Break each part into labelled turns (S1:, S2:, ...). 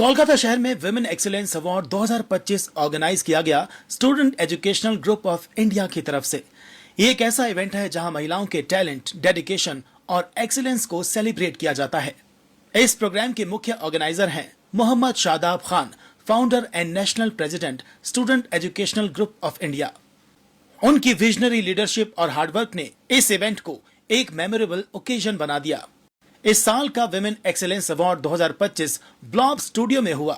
S1: कोलकाता शहर में women excellence award 2025 organise किया गया student educational group of India की तरफ से। ये एक ऐसा इवेंट है जहां महिलाओं के टैलेंट, डेडिकेशन और एक्सीलेंस को सेलिब्रेट किया जाता है। इस प्रोग्राम के मुख्य ऑर्गेनाइजर हैं Mohammad Shadab Khan, founder and national president student educational group of India. उनकी विजनरी लीडरशिप और हार्डवर्क ने इस इवेंट को एक मेमोरेबल ओकेजन बना दिया। इस साल का women excellence award 2025 blob studio में हुआ।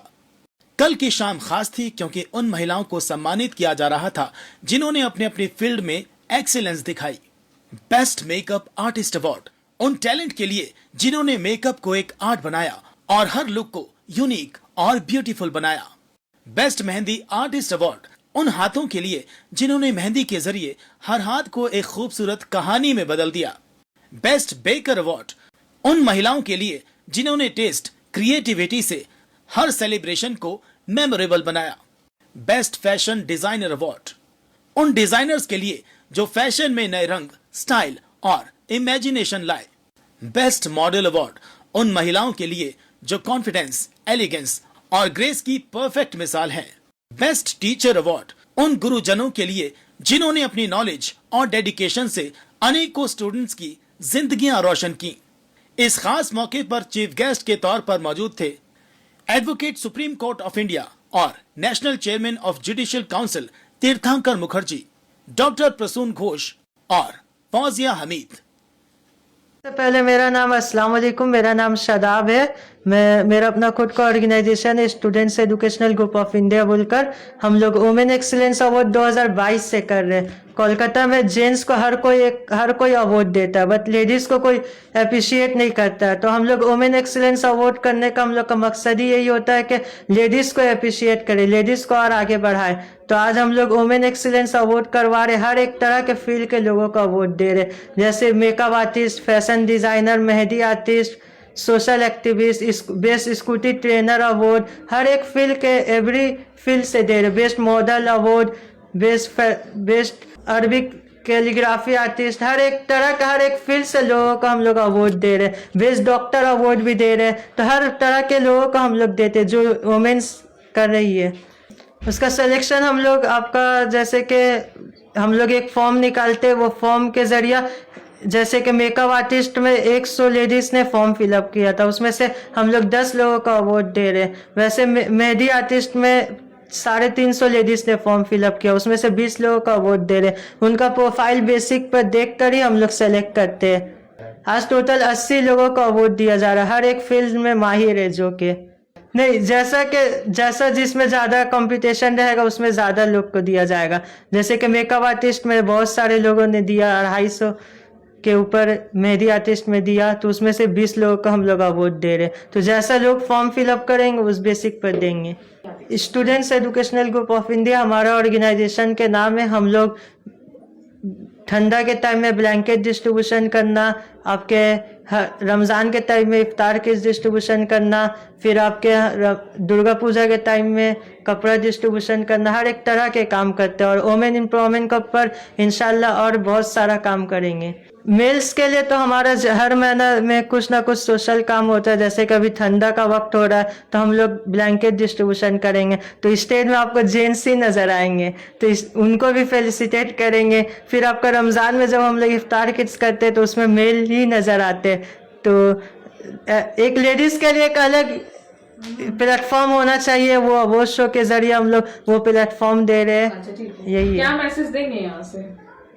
S1: कल की शाम खास थी क्योंकि उन महिलाओं को सम्मानित किया जा रहा था जिन्होंने अपने अपनी फील्ड में एक्सीलेंस दिखाई। बेस्ट मेकअप आर्टिस्ट अवार्ड उन टैलेंट के लिए जिन्होंने मेकअप को एक आर्ट बनाया और हर लुक को यूनिक और ब्यूटीफुल बनाया। बेस्ट मेहंदी आर्टिस्ट अवार्ड उन हाथों के लिए जिन्होंने मेहंदी के जरिए हर हाथ को एक खूबसूरत कहानी में बदल दिया। बेस्ट बेकर अवार्ड उन महिलाओं के लिए जिन्होंने टेस्ट, क्रिएटिविटी से हर सेलिब्रेशन को मेमोरेबल बनाया। बेस्ट फैशन डिजाइनर अवार्ड उन डिजाइनर्स के लिए जो फैशन में नए रंग, स्टाइल और इमेजिनेशन लाए। बेस्ट मॉडल अवार्ड उन महिलाओं के लिए जो कॉन्फिडेंस, एलिगेंस और ग्रेस की परफेक्ट मिसाल हैं। बेस्ट टीचर अवार्ड उन गुरुजनों के लिए जिन्होंने अपनी नॉलेज और डेडिकेशन से अनेकों स्टूडेंट्स की जिंदगियां रोशन की। इस खास मौके पर चीफ गेस्ट के तौर पर मौजूद थे advocate supreme court of India और national chairman of judicial council Tirthankar Mukherjee, doctor Prasoon Ghosh और फौजिया हमीद।
S2: सबसे पहले मेरा नाम अस्सलाम वालेकुम, मेरा नाम शादाब है। मेरा अपना खुद का ऑर्गेनाइजेशन है students educational group of India बोलकर। हम लोग वुमेन एक्सीलेंस अवार्ड 2022 से कर रहे हैं। कोलकाता में जेंट्स को हर कोई अवार्ड देता है, बट लेडीज को कोई अप्रिशिएट नहीं करता है। तो हम लोग वुमेन एक्सीलेंस अवार्ड करने का हम लोग का मकसद ही यही होता है कि लेडीज को अप्रिशिएट करें, लेडीज को और आगे बढ़ाए। तो आज हम लोग वुमेन एक्सीलेंस अवार्ड करवा रहे, हर एक तरह के फील्ड के लोगों को अवार्ड दे रहे, जैसे makeup artist, fashion designer, mehndi artist, social activist, best scooty trainer award, हर एक फील्ड के एवरी फील्ड से दे रहे। Best model award, best Arabic calligraphy artist, हर एक तरह का हर एक फील्ड से लोगों को हम लोग अवार्ड दे रहे। बेस्ट डॉक्टर अवार्ड भी दे रहे। तो हर तरह के लोगों को हम लोग देते जो वुमेन्स कर रही है। उसका सिलेक्शन हम लोग आपका जैसे कि हम लोग एक फॉर्म निकालते, वो फॉर्म के जरिए जैसे कि मेकअप आर्टिस्ट में 100 लेडीज ने फॉर्म फिलअप किया था, उसमें से हम लोग 10 लोगों को अवार्ड दे रहे। वैसे मेहंदी आर्टिस्ट में 350 लेडीज ने फॉर्म फिलअप किया, उसमें से 20 लोगों को अवार्ड दे रहे। उनका प्रोफाइल बेसिक पर देख कर ही हम लोग सेलेक्ट करते हैं। आज टोटल 80 लोगों को अवार्ड दिया जा रहा है, हर एक फील्ड में माहिर है जो कि नहीं, जैसा जिसमें ज़्यादा कंपटीशन रहेगा उसमें ज़्यादा लोग को दिया जाएगा। जैसे कि मेकअप आर्टिस्ट में बहुत सारे लोगों ने दिया, 250 के ऊपर मेहंदी आर्टिस्ट में दिया, तो उसमें से 20 लोगों को हम लोग अवार्ड दे रहे। तो जैसा लोग फॉर्म फिलअप करेंगे उस बेसिक पर देंगे। Students educational group of India हमारा ऑर्गेनाइजेशन के नाम है। हम लोग ठंडा के टाइम में ब्लैंकेट डिस्ट्रीब्यूशन करना, आपके रमज़ान के टाइम में इफ्तार किट डिस्ट्रीब्यूशन करना, फिर आपके दुर्गा पूजा के टाइम में कपड़ा डिस्ट्रीब्यूशन करना, हर एक तरह के काम करते हैं। और वुमेन एम्पावरमेंट के ऊपर इंशाल्लाह और बहुत सारा काम करेंगे। मेल्स के लिए तो हमारा हर महीना में कुछ ना कुछ सोशल काम होता है। जैसे कभी ठंडा का वक्त हो रहा है तो हम लोग ब्लैंकेट डिस्ट्रीब्यूशन करेंगे, तो स्टेज में आपको जेंट्स ही नज़र आएंगे, तो उनको भी फेलिसिटेट करेंगे। फिर आपका रमज़ान में जब हम लोग इफ्तार किट्स करते हैं तो उसमें मेल ही नज़र आते। तो एक लेडीज़ के लिए एक अलग प्लेटफॉर्म होना चाहिए, वो अवार्ड शो के जरिए हम लोग वो प्लेटफॉर्म दे रहे हैं। यही
S3: क्या मैसेज देंगे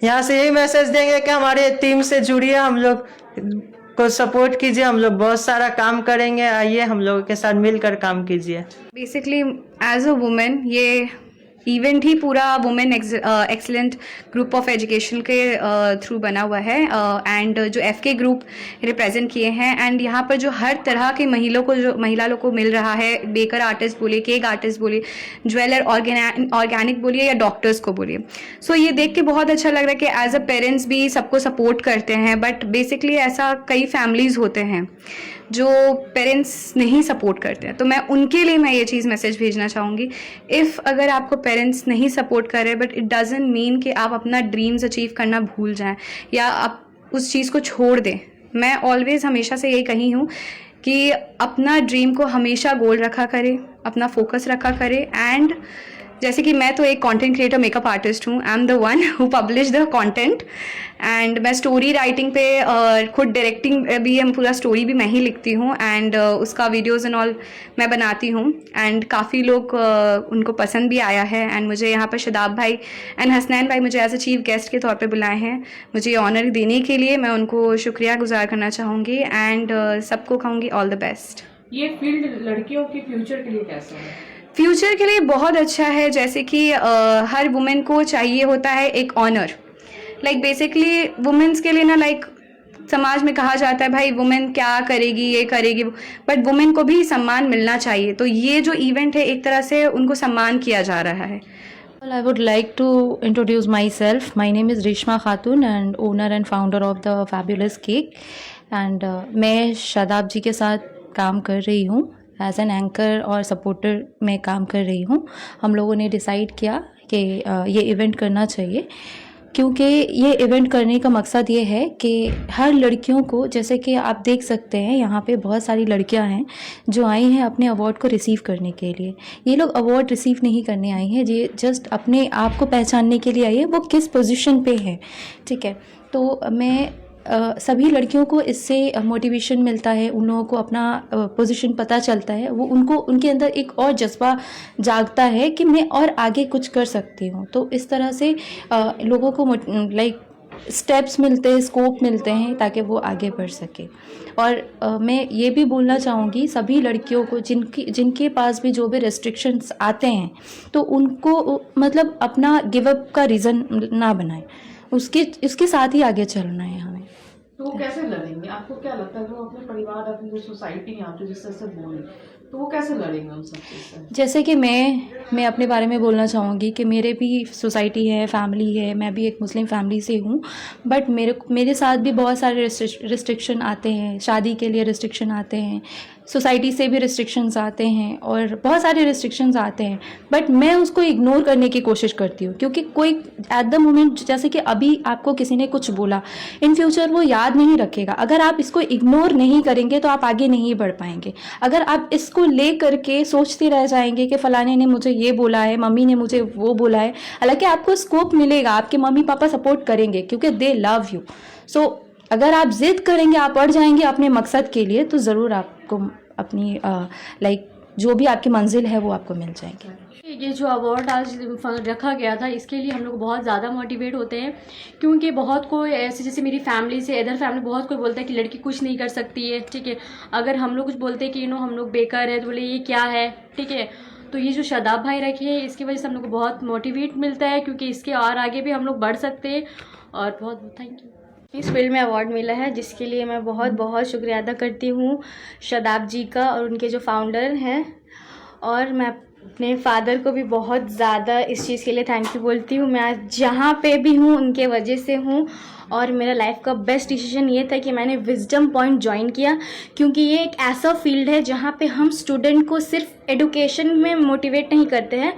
S2: यहाँ से यही मैसेज देंगे कि हमारे टीम से जुड़िए, हम लोग को सपोर्ट कीजिए, हम लोग बहुत सारा काम करेंगे, आइए हम लोगों के साथ मिलकर काम कीजिए।
S4: बेसिकली एज अ वुमेन ये इवेंट ही पूरा women excellent group of education के थ्रू बना हुआ है एंड जो एफके ग्रुप रिप्रेजेंट किए हैं। एंड यहाँ पर जो हर तरह के महिला लोग को मिल रहा है, बेकर आर्टिस्ट बोलिए, केक आर्टिस्ट बोलिए, ज्वेलर, ऑर्गेनिक बोलिए या डॉक्टर्स को बोलिए। सो ये देख के बहुत अच्छा लग रहा है कि एज अ पेरेंट्स भी सबको सपोर्ट करते हैं, बट बेसिकली ऐसा कई फैमिलीज़ होते हैं जो पेरेंट्स नहीं सपोर्ट करते हैं। तो उनके लिए मैं ये चीज़ मैसेज भेजना चाहूँगी, अगर आपको पेरेंट्स नहीं सपोर्ट कर रहे, बट इट डजंट मीन कि आप अपना ड्रीम्स अचीव करना भूल जाएं या आप उस चीज़ को छोड़ दें। मैं ऑलवेज़ हमेशा से यही कही हूँ कि अपना ड्रीम को हमेशा गोल रखा करे, अपना फोकस रखा करे। एंड जैसे कि मैं तो एक कंटेंट क्रिएटर, मेकअप आर्टिस्ट हूँ, I am the one who publish the content. And मैं स्टोरी राइटिंग पे खुद डायरेक्टिंग भी है, पूरा स्टोरी भी मैं ही लिखती हूँ। एंड उसका वीडियोज़ एंड ऑल मैं बनाती हूँ। एंड काफ़ी लोग उनको पसंद भी आया है। एंड मुझे यहाँ पर शदाब भाई एंड हसनैन भाई मुझे एज ए चीफ गेस्ट के तौर पे बुलाए हैं। मुझे ये ऑनर देने के लिए मैं उनको शुक्रिया गुजार करना चाहूँगी। एंड सबको कहूँगी ऑल द बेस्ट।
S3: ये फील्ड लड़कियों के फ्यूचर के लिए कैसा है?
S4: फ्यूचर के लिए बहुत अच्छा है। जैसे कि हर वुमेन को चाहिए होता है एक ऑनर। लाइक बेसिकली वुमेन्स के लिए ना, लाइक समाज में कहा जाता है भाई वुमेन क्या करेगी, ये करेगी, बट वुमेन को भी सम्मान मिलना चाहिए। तो ये जो इवेंट है एक तरह से उनको सम्मान किया जा रहा है।
S5: Well, I would like to introduce myself. My name is Rishma Khatun and owner and founder of the Fabulous Cake. And मैं शादाब जी के साथ काम कर रही हूँ एज एन एंकर और सपोर्टर में काम कर रही हूँ। हम लोगों ने डिसाइड किया कि ये इवेंट करना चाहिए, क्योंकि ये इवेंट करने का मकसद ये है कि हर लड़कियों को, जैसे कि आप देख सकते हैं यहाँ पे बहुत सारी लड़कियाँ हैं जो आई हैं अपने अवार्ड को रिसीव करने के लिए। ये लोग अवार्ड रिसीव नहीं करने आई हैं, ये जस्ट अपने आप को पहचानने के लिए आई है वो किस पोजीशन पे है। ठीक है, तो मैं सभी लड़कियों को इससे मोटिवेशन मिलता है, उन लोगों को अपना पोजीशन पता चलता है, वो उनको उनके अंदर एक और जज्बा जागता है कि मैं और आगे कुछ कर सकती हूँ। तो इस तरह से लोगों को लाइक स्टेप्स मिलते हैं, स्कोप मिलते हैं ताकि वो आगे बढ़ सके। और मैं ये भी बोलना चाहूँगी सभी लड़कियों को जिनके पास भी जो भी रेस्ट्रिक्शंस आते हैं तो उनको मतलब अपना गिव अप का रीज़न ना बनाएं, उसके साथ ही आगे चलना है हमें।
S3: तो वो कैसे लड़ेंगे? आपको क्या लगता है वो अपने परिवार, अपनी जो सोसाइटी यहाँ पे जिस तरह से बोले, तो वो कैसे लड़ेंगे उन सब चीज़ से?
S5: जैसे कि मैं अपने बारे में बोलना चाहूँगी कि मेरे भी सोसाइटी है, फैमिली है, मैं भी एक मुस्लिम फैमिली से हूँ, बट मेरे साथ भी बहुत सारे रिस्ट्रिक्शन आते हैं। शादी के लिए रिस्ट्रिक्शन आते हैं, सोसाइटी से भी रिस्ट्रिक्शंस आते हैं और बहुत सारे रिस्ट्रिक्शंस आते हैं, बट मैं उसको इग्नोर करने की कोशिश करती हूँ। क्योंकि कोई एट द मोमेंट, जैसे कि अभी आपको किसी ने कुछ बोला, इन फ्यूचर वो याद नहीं रखेगा। अगर आप इसको इग्नोर नहीं करेंगे तो आप आगे नहीं बढ़ पाएंगे। अगर आप इसको ले करके सोचते रह जाएंगे कि फलाने ने मुझे ये बोला है, मम्मी ने मुझे वो बोला है, हालांकि आपको स्कोप मिलेगा, आपके मम्मी पापा सपोर्ट करेंगे क्योंकि दे लव यू। सो अगर आप जिद करेंगे, आप अड़ जाएंगे अपने मकसद के लिए, तो ज़रूर आपको अपनी लाइक जो भी आपकी मंजिल है वो आपको मिल जाएगी।
S6: ये जो अवार्ड आज रखा गया था, इसके लिए हम लोग बहुत ज़्यादा मोटिवेट होते हैं, क्योंकि बहुत कोई ऐसे, जैसे मेरी फैमिली से अदर फैमिली, बहुत कोई बोलता है कि लड़की कुछ नहीं कर सकती है। ठीक है, अगर हम लोग कुछ बोलते हैं कि हम लोग बेकार है, तो बोले ये क्या है। ठीक है, तो ये जो शादाब भाई रखे हैं, इसकी वजह से हम लोग को बहुत मोटिवेट मिलता है, क्योंकि इसके और आगे भी हम लोग बढ़ सकते हैं। और बहुत बहुत थैंक यू।
S7: इस फील्ड में अवार्ड मिला है, जिसके लिए मैं बहुत बहुत शुक्रिया अदा करती हूँ शादाब जी का और उनके जो फाउंडर हैं। और मैं अपने फादर को भी बहुत ज़्यादा इस चीज़ के लिए थैंक यू बोलती हूँ। मैं आज जहाँ पे भी हूँ उनके वजह से हूँ। और मेरा लाइफ का बेस्ट डिसीजन ये था कि मैंने विजडम पॉइंट ज्वाइन किया, क्योंकि ये एक ऐसा फील्ड है जहाँ पे हम स्टूडेंट को सिर्फ एडुकेशन में मोटिवेट नहीं करते हैं,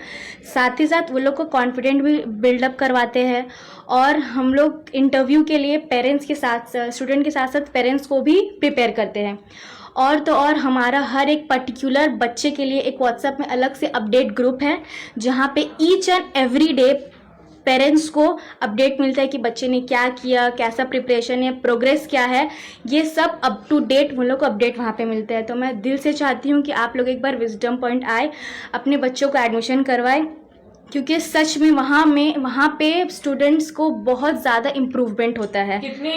S7: साथ ही साथ वो लोग को कॉन्फिडेंट भी बिल्डअप करवाते हैं। और हम लोग इंटरव्यू के लिए पेरेंट्स के साथ, स्टूडेंट के साथ साथ पेरेंट्स को भी प्रिपेयर करते हैं। और तो और हमारा हर एक पर्टिकुलर बच्चे के लिए एक व्हाट्सएप में अलग से अपडेट ग्रुप है, जहाँ पे each and every day parents को अपडेट मिलता है कि बच्चे ने क्या किया, कैसा प्रिपरेशन है, प्रोग्रेस क्या है, ये सब अप टू डेट हम लोग को अपडेट वहाँ पे मिलता है। तो मैं दिल से चाहती हूँ कि आप लोग एक बार विजडम पॉइंट आए, अपने बच्चों को एडमिशन करवाएं, क्योंकि सच में वहाँ पे स्टूडेंट्स को बहुत ज़्यादा इम्प्रूवमेंट होता है।
S3: कितने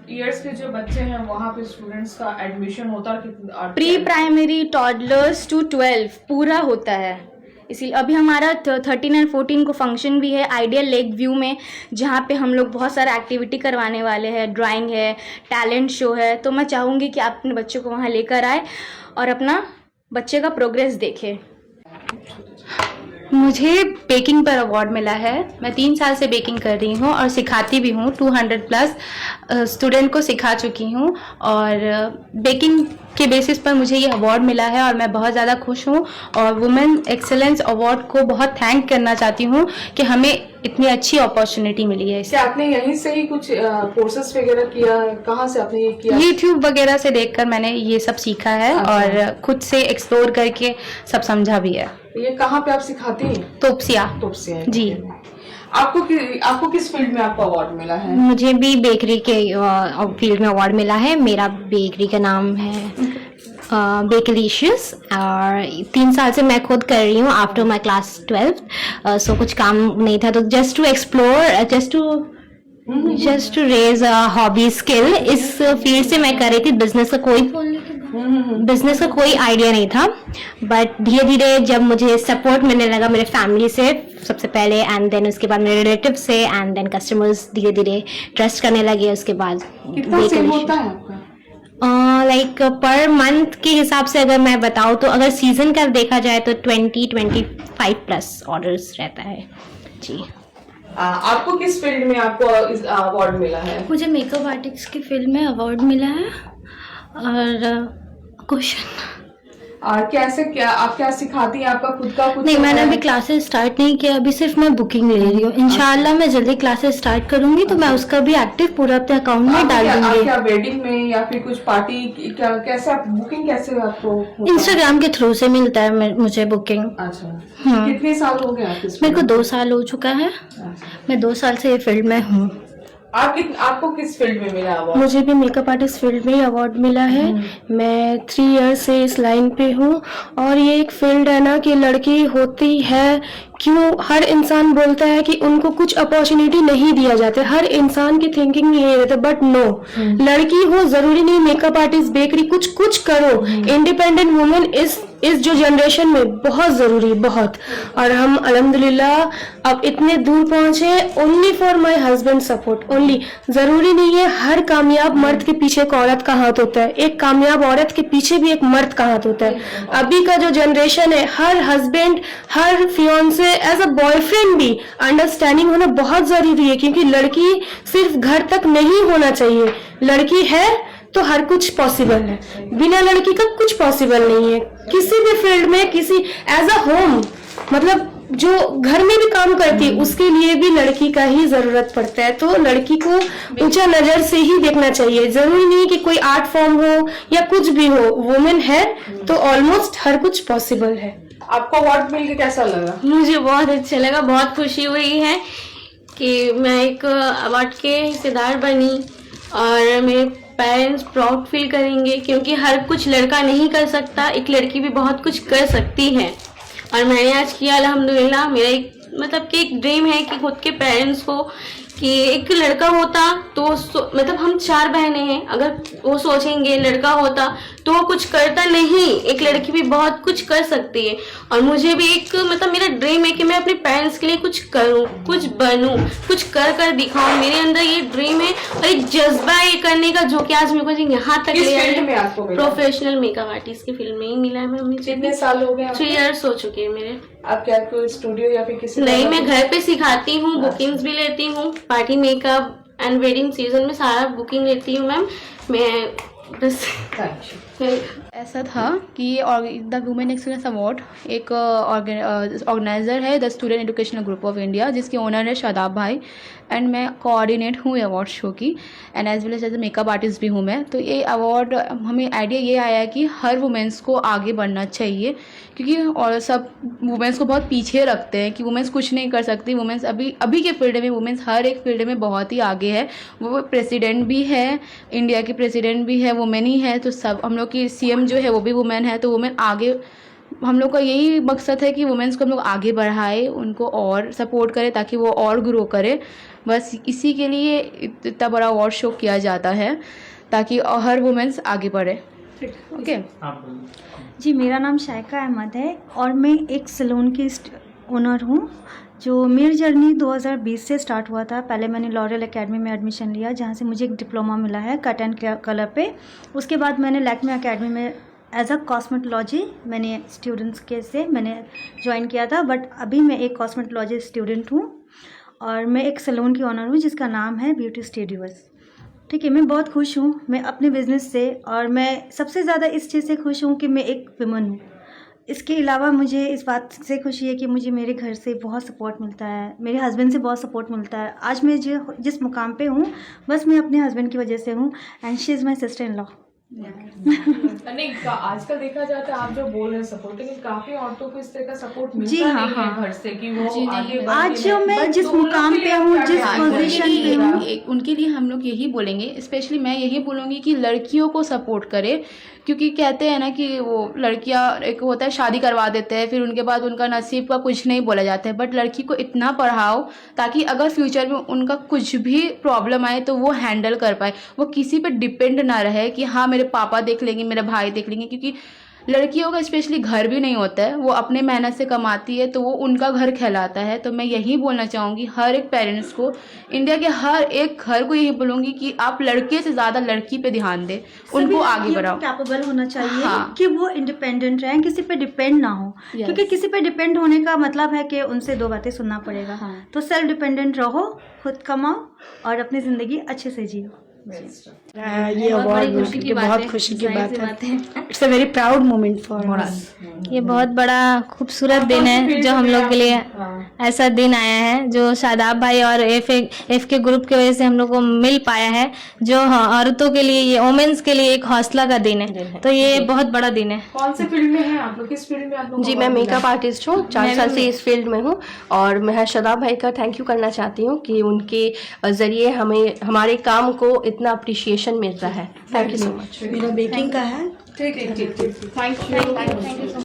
S3: इयर्स के जो बच्चे हैं वहाँ पे स्टूडेंट्स का एडमिशन होता है?
S7: प्री प्राइमरी टॉडलर्स टू 12 पूरा होता है। इसीलिए अभी हमारा 13 और 14 को फंक्शन भी है आइडियल लेक व्यू में, जहाँ पे हम लोग बहुत सारा एक्टिविटी करवाने वाले हैं, ड्राइंग है, टैलेंट शो है। तो मैं चाहूँगी कि आप अपने बच्चों को वहाँ लेकर आए और अपना बच्चे का प्रोग्रेस देखें।
S5: मुझे बेकिंग पर अवार्ड मिला है। मैं 3 साल से बेकिंग कर रही हूँ और सिखाती भी हूँ। 200+ स्टूडेंट को सिखा चुकी हूँ। और बेकिंग के बेसिस पर मुझे ये अवार्ड मिला है और मैं बहुत ज़्यादा खुश हूँ और वुमेन एक्सेलेंस अवार्ड को बहुत थैंक करना चाहती हूँ कि हमें इतनी अच्छी अपॉर्चुनिटी मिली है।
S3: क्या आपने यहीं से ही कुछ कोर्सेज वगैरह किया है? कहाँ से आपने ये किया?
S5: यूट्यूब वगैरह से देखकर मैंने ये सब सीखा है और खुद से एक्सप्लोर करके सब समझा भी है।
S3: ये कहाँ पे आप सिखाती हैं?
S5: तोपसिया जी।
S3: आपको किस फील्ड में आपको अवार्ड मिला है?
S8: मुझे भी बेकरी के फील्ड में अवार्ड मिला है। मेरा बेकरी का नाम है बेकरीशियस और 3 साल से मैं खुद कर रही हूँ आफ्टर माई क्लास 12th। सो कुछ काम नहीं था तो just to explore just to raise hobby skill इस फील्ड से मैं कर रही थी। बिजनेस का कोई आइडिया नहीं था बट धीरे धीरे जब मुझे सपोर्ट मिलने लगा मेरे फैमिली से सबसे पहले एंड देन उसके बाद मेरे रिलेटिव से एंड देन कस्टमर्स धीरे धीरे ट्रस्ट करने लगे। उसके बाद
S3: कितना सेल होता है आपका?
S8: लाइक पर मंथ के हिसाब से अगर मैं बताऊँ तो अगर सीजन का देखा जाए तो 20-25 प्लस ऑर्डर्स रहता है जी।
S3: आपको किस फील्ड में आपको अवार्ड मिला है?
S9: मुझे मेकअप आर्टिस्ट की फील्ड में अवार्ड मिला है और क्वेश्चन
S3: और आप क्या सिखाती हैं? आपका खुद का कुछ?
S9: नहीं, मैंने अभी क्लासेस स्टार्ट नहीं किया, अभी सिर्फ मैं बुकिंग ले रही हूँ। इंशाल्लाह मैं जल्दी क्लासेस स्टार्ट करूंगी तो मैं उसका भी एक्टिव पूरा अपने अकाउंट में डाल दूंगी।
S3: क्या वेडिंग में या फिर कुछ पार्टी कैसे आप बुकिंग कैसे आपको?
S9: इंस्टाग्राम के थ्रू से मिलता है मुझे बुकिंग।
S3: अच्छा, कितने साल हो गए आपके?
S9: मेरे को 2 साल हो चुका है। मैं 2 साल से ये फील्ड में हूँ।
S3: आपको किस फील्ड में मिला अवार्ड?
S9: मुझे भी मेकअप आर्टिस्ट फील्ड में ही अवार्ड मिला है। मैं 3 ईयर से इस लाइन पे हूँ और ये एक फील्ड है ना कि लड़की होती है क्यों हर इंसान बोलता है कि उनको कुछ अपॉर्चुनिटी नहीं दिया जाता। हर इंसान की थिंकिंग यही रहता है बट नो, लड़की हो जरूरी नहीं मेकअप आर्टिस्ट बेकरी कुछ करो। इंडिपेंडेंट वुमेन इस जो जनरेशन में बहुत जरूरी, बहुत। और हम अल्हम्दुलिल्लाह अब इतने दूर पहुंचे only for my husband support only. जरूरी नहीं है हर कामयाब मर्द के पीछे एक औरत का हाथ होता है, एक कामयाब औरत के पीछे भी एक मर्द का हाथ होता है। अभी का जो जनरेशन है हर हस्बैंड हर फियांसे एज अ बॉयफ्रेंड भी अंडरस्टैंडिंग होना बहुत जरूरी है क्योंकि लड़की सिर्फ घर तक नहीं होना चाहिए। लड़की है तो हर कुछ पॉसिबल है, बिना लड़की का कुछ पॉसिबल नहीं है किसी भी फील्ड में। किसी एज अ होम मतलब जो घर में भी काम करती है उसके लिए भी लड़की का ही जरूरत पड़ता है। तो लड़की को ऊंचा नजर से ही देखना चाहिए। जरूरी नहीं कि कोई आर्ट फॉर्म हो या कुछ भी हो, वुमेन है तो ऑलमोस्ट हर कुछ पॉसिबल है।
S3: आपको अवार्ड मिलकर कैसा लगा?
S6: मुझे बहुत अच्छा लगा, बहुत खुशी हुई है कि मैं एक अवार्ड के हिस्सेदार बनी और मेरे पेरेंट्स प्राउड फील करेंगे क्योंकि हर कुछ लड़का नहीं कर सकता, एक लड़की भी बहुत कुछ कर सकती है और मैंने आज किया अल्हम्दुलिल्लाह। मेरा एक मतलब कि एक ड्रीम है कि खुद के पेरेंट्स को कि एक लड़का होता तो मतलब हम 4 बहनें हैं, अगर वो सोचेंगे लड़का होता तो वो कुछ करता नहीं, एक लड़की भी बहुत कुछ कर सकती है। और मुझे भी एक मतलब मेरा ड्रीम है कि मैं अपने पेरेंट्स के लिए कुछ करूं, कुछ बनूं, कुछ कर दिखाऊं। मेरे अंदर ये ड्रीम है और एक जज्बा है ये करने का जो कि आज मेरे को यहाँ तक ले आया। प्रोफेशनल मेकअप आर्टिस्ट की फील्ड में ही मिला है। मैं
S3: कितने साल हो गए?
S6: 3 इयर्स हो चुके हैं मेरे।
S3: आप क्या कोई स्टूडियो या फिर किसी?
S6: नहीं, मैं घर पे सिखाती हूँ, बुकिंग्स भी लेती हूँ। Party makeup and wedding season में सारा बुकिंग लेती हूँ मैम मैं बस।
S5: ऐसा था कि द वुमेन एक्सीलेंस अवार्ड एक ऑर्गेनाइज़र है the student educational group of India जिसके ओनर है शादाब भाई एंड मैं कोऑर्डिनेट हूँ अवार्ड शो की and as well as makeup artist भी हूँ मैं। तो ये अवार्ड हमें आइडिया ये आया कि हर वुमेंस को आगे बढ़ना चाहिए क्योंकि और सब वुमेंस को बहुत पीछे रखते हैं कि वुमेंस कुछ नहीं कर सकती। वुमेंस अभी के फील्ड में वुमेंस हर एक फील्ड में बहुत ही आगे है। वो प्रेसिडेंट भी है, इंडिया की प्रेसिडेंट भी है, वुमेन ही है। तो सब हम लोग की सीएम जो है वो भी वुमेन है। तो वुमेन आगे, हम लोग का यही मकसद है कि वुमेन्स को हम लोग आगे बढ़ाए, उनको और सपोर्ट करें ताकि वो और ग्रो करे। बस इसी के लिए इतना बड़ा अवार्ड शो किया जाता है ताकि हर वुमेन्स आगे बढ़े। ओके
S10: जी, मेरा नाम शायका अहमद है और मैं एक सैलून की ओनर हूँ। जो मेरी जर्नी 2020 से स्टार्ट हुआ था। पहले मैंने लॉरियल एकेडमी में एडमिशन लिया जहाँ से मुझे एक डिप्लोमा मिला है कट एंड कलर पे। उसके बाद मैंने लैक्मे एकेडमी में एज अ कॉस्मेटोलॉजी मैंने स्टूडेंट्स के से मैंने ज्वाइन किया था। बट अभी मैं एक कॉस्मेटोलॉजी स्टूडेंट हूँ और मैं एक सैलून की ओनर हूँ जिसका नाम है ब्यूटी स्टूडियोज़। ठीक है, मैं बहुत खुश हूँ मैं अपने बिज़नेस से, और मैं सबसे ज़्यादा इस चीज़ से खुश हूँ कि मैं एक वुमन हूँ। इसके अलावा मुझे इस बात से खुशी है कि मुझे मेरे घर से बहुत सपोर्ट मिलता है, मेरे हस्बैंड से बहुत सपोर्ट मिलता है। आज मैं जिस मुकाम पे हूँ बस मैं अपने हस्बैंड की वजह से हूँ, and she is my sister in law.
S3: नहीं आजकल देखा जाता है, आप जो बोल रहे हैं सपोर्ट, लेकिन काफी औरतों को इस तरह का सपोर्ट मिलता
S10: जी हाँ,
S3: नहीं है घर से कि वो आगे बढ़
S10: आज
S3: के
S10: जो मैं
S3: But
S10: जिस
S3: तो उन लोग
S10: मुकाम
S3: के
S10: पे
S3: लिए
S10: हूँ,
S3: क्या
S10: जिस
S3: है?
S10: पोजीशन पे हूँ,
S11: उनके लिए हम लोग यही बोलेंगे, स्पेशली मैं यही बोलूँगी कि लड़कियों को सपोर्ट करे, क्योंकि कहते हैं ना कि वो लड़कियां एक होता है शादी करवा देते हैं, फिर उनके बाद उनका नसीब का कुछ नहीं बोला जाता है, बट लड़की को इतना पढ़ाओ ताकि अगर फ्यूचर में उनका कुछ भी प्रॉब्लम आए तो वो हैंडल कर पाए, वो किसी पे डिपेंड ना रहे कि हाँ मेरे पापा देख लेंगे, मेरे भाई देख लेंगे, क्योंकि लड़कियों का स्पेशली घर भी नहीं होता है, वो अपने मेहनत से कमाती है तो वो उनका घर कहलाता है। तो मैं यही बोलना चाहूँगी हर एक पेरेंट्स को, इंडिया के हर एक घर को यही बोलूँगी कि आप लड़के से ज़्यादा लड़की पे ध्यान दें, उनको आगे बढ़ाओ।
S10: कैपेबल होना चाहिए
S11: हाँ।
S10: कि वो इंडिपेंडेंट रहें, किसी पे डिपेंड ना हो।
S11: Yes.
S10: क्योंकि किसी पे डिपेंड होने का मतलब है कि उनसे दो बातें सुनना पड़ेगा। तो सेल्फ डिपेंडेंट रहो, खुद कमाओ और अपनी ज़िंदगी अच्छे से जियो।
S9: ये अवार्ड मिलकर के बहुत खुशी की बात है। It's a very proud moment for us.
S8: ये बहुत बड़ा खूबसूरत दिन है जो हम लोग के लिए ऐसा दिन आया है, जो शादाब भाई और एफ के ग्रुप की वजह से हम लोग को मिल पाया है, जो औरतों के लिए, ये वुमेन्स के लिए एक हौसला का दिन है। तो ये बहुत बड़ा दिन है।
S3: कौन से फील्ड में हैं आप लोग, किस फील्ड में आप लोग?
S9: जी, मैं मेकअप आर्टिस्ट हूँ, 4 साल से इस फील्ड में हूँ, और मैं शादाब भाई का थैंक यू करना चाहती हूँ कि उनके ज़रिए हमें हमारे काम को इतना अप्रिशिएशन मिल रहा है। Thank you so much.
S2: मेरा बेकिंग का है।
S3: ठीक थैंक यू।